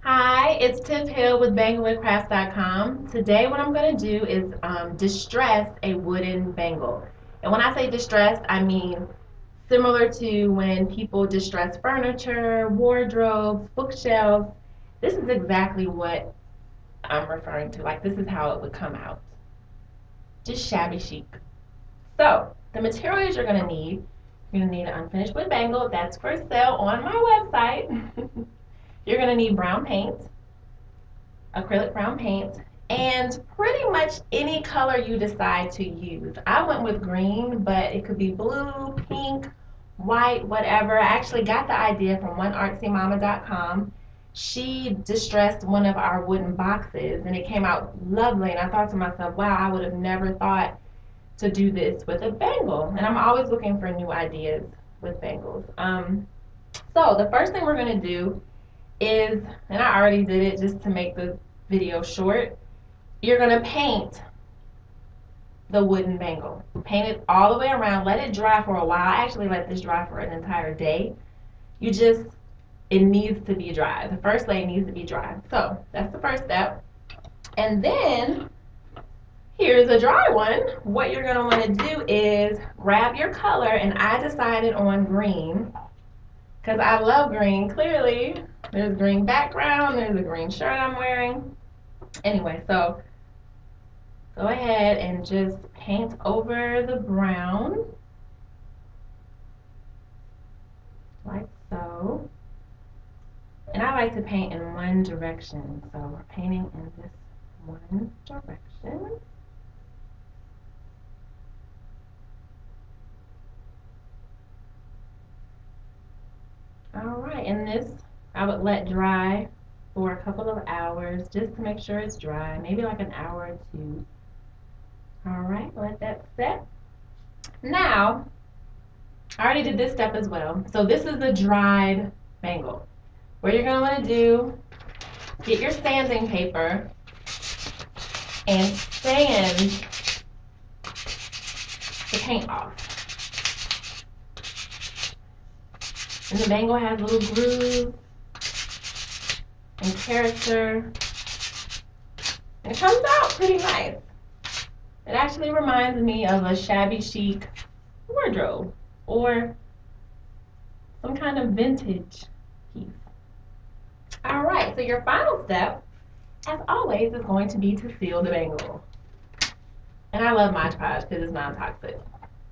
Hi, it's Tiff Hill with BanglewoodCrafts.com. Today what I'm going to do is distress a wooden bangle. And when I say distress, I mean similar to when people distress furniture, wardrobes, bookshelves. This is exactly what I'm referring to. Like, this is how it would come out. Just shabby chic. So, the materials you're going to need, an unfinished wood bangle. That's for sale on my website. You're going to need brown paint, acrylic brown paint, and pretty much any color you decide to use. I went with green, but it could be blue, pink, white, whatever. I actually got the idea from oneartsymama.com. She distressed one of our wooden boxes and it came out lovely, and I thought to myself, wow, I would have never thought to do this with a bangle. And I'm always looking for new ideas with bangles. So the first thing we're going to do is, and I already did it just to make the video short, you're going to paint the wooden bangle. Paint it all the way around. Let it dry for a while. I actually let this dry for an entire day. It needs to be dry. The first layer needs to be dry. So that's the first step. And then here's a dry one. What you're going to want to do is grab your color, and I decided on green because I love green. Clearly, there's green background. There's a green shirt I'm wearing. Anyway, so go ahead and just paint over the brown, like so. And I like to paint in one direction, so we're painting in this one direction. Alright, and this I would let dry for a couple of hours just to make sure it's dry, maybe like an hour or two. Alright, let that set. Now, I already did this step as well. So this is the dried bangle. What you're going to want to do, get your sanding paper and sand the paint off. And the bangle has little grooves and character. And it comes out pretty nice. It actually reminds me of a shabby chic wardrobe or some kind of vintage piece. Alright, so your final step, as always, is going to be to seal the bangle. And I love Mod Podge because it's non-toxic.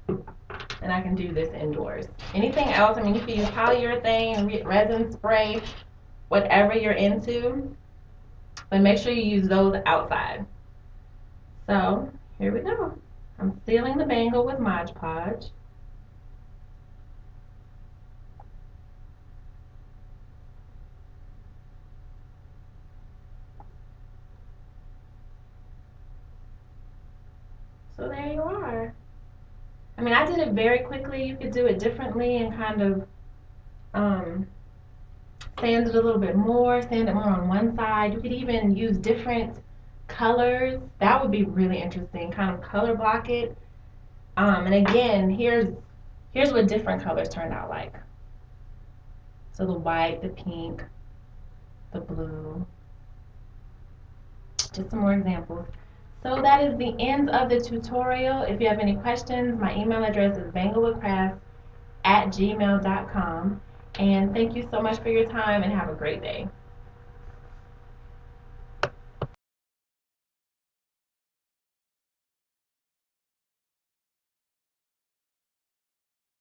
And I can do this indoors. Anything else, I mean, you can use polyurethane, resin spray, whatever you're into. But make sure you use those outside. So, here we go. I'm sealing the bangle with Mod Podge. So there you are. I mean, I did it very quickly. You could do it differently and kind of sand it a little bit more, sand it more on one side. You could even use different colors. That would be really interesting. Kind of color block it. And again, here's what different colors turned out like. So the white, the pink, the blue. Just some more examples. So that is the end of the tutorial. If you have any questions, my email address is BanglewoodCrafts@gmail.com. And thank you so much for your time and have a great day.